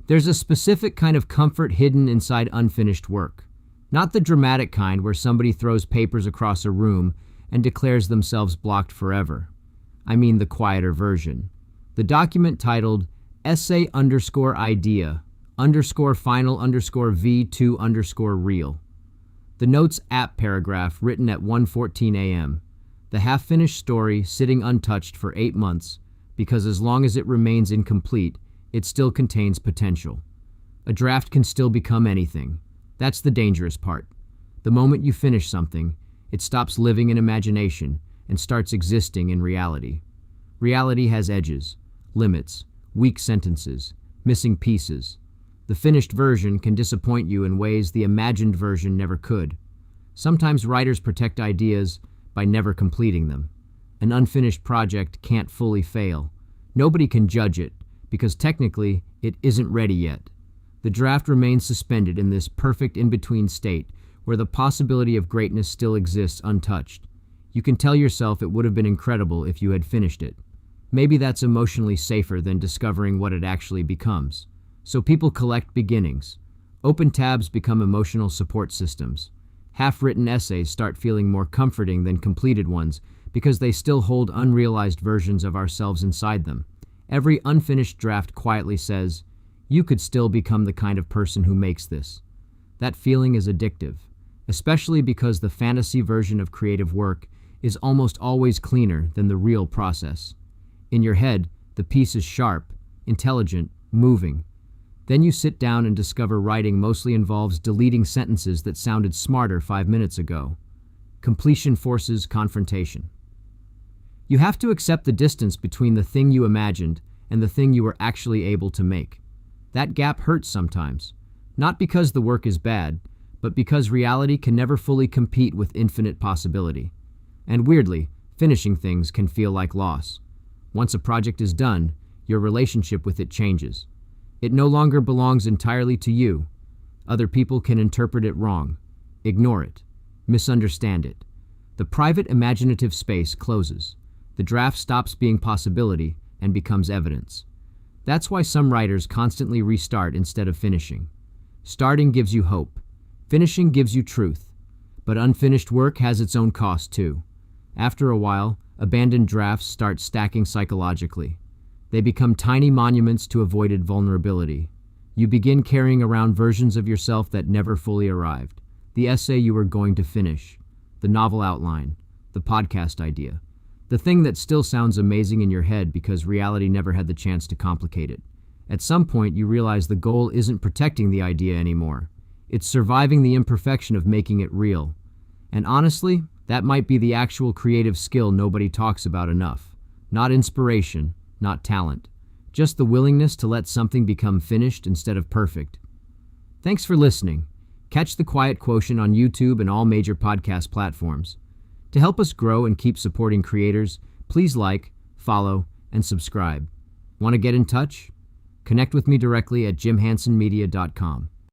There's a specific kind of comfort hidden inside unfinished work. Not the dramatic kind where somebody throws papers across a room and declares themselves blocked forever. I mean the quieter version. The document titled Essay Idea Final V2 Real. The Notes app paragraph written at 1:14 a.m. The half-finished story sitting untouched for 8 months because as long as it remains incomplete, it still contains potential. A draft can still become anything. That's the dangerous part. The moment you finish something, it stops living in imagination and starts existing in reality. Reality has edges, limits, weak sentences, missing pieces. The finished version can disappoint you in ways the imagined version never could. Sometimes writers protect ideas by never completing them. An unfinished project can't fully fail. Nobody can judge it because technically it isn't ready yet. The draft remains suspended in this perfect in-between state where the possibility of greatness still exists untouched. You can tell yourself it would have been incredible if you had finished it. Maybe that's emotionally safer than discovering what it actually becomes. So people collect beginnings. Open tabs become emotional support systems. Half-written essays start feeling more comforting than completed ones because they still hold unrealized versions of ourselves inside them. Every unfinished draft quietly says, you could still become the kind of person who makes this. That feeling is addictive, especially because the fantasy version of creative work is almost always cleaner than the real process. In your head, the piece is sharp, intelligent, moving. Then you sit down and discover writing mostly involves deleting sentences that sounded smarter 5 minutes ago. Completion forces confrontation. You have to accept the distance between the thing you imagined and the thing you were actually able to make. That gap hurts sometimes, not because the work is bad, but because reality can never fully compete with infinite possibility. And weirdly, finishing things can feel like loss. Once a project is done, your relationship with it changes. It no longer belongs entirely to you. Other people can interpret it wrong, ignore it, misunderstand it. The private imaginative space closes. The draft stops being possibility and becomes evidence. That's why some writers constantly restart instead of finishing. Starting gives you hope. Finishing gives you truth. But unfinished work has its own cost too. After a while, abandoned drafts start stacking psychologically. They become tiny monuments to avoided vulnerability. You begin carrying around versions of yourself that never fully arrived. The essay you were going to finish, the novel outline, the podcast idea. The thing that still sounds amazing in your head because reality never had the chance to complicate it. At some point, you realize the goal isn't protecting the idea anymore. It's surviving the imperfection of making it real. And honestly, that might be the actual creative skill nobody talks about enough. Not inspiration, not talent. Just the willingness to let something become finished instead of perfect. Thanks for listening. Catch The Quiet Quotient on YouTube and all major podcast platforms. To help us grow and keep supporting creators, please like, follow, and subscribe. Want to get in touch? Connect with me directly at jimhansonmedia.com.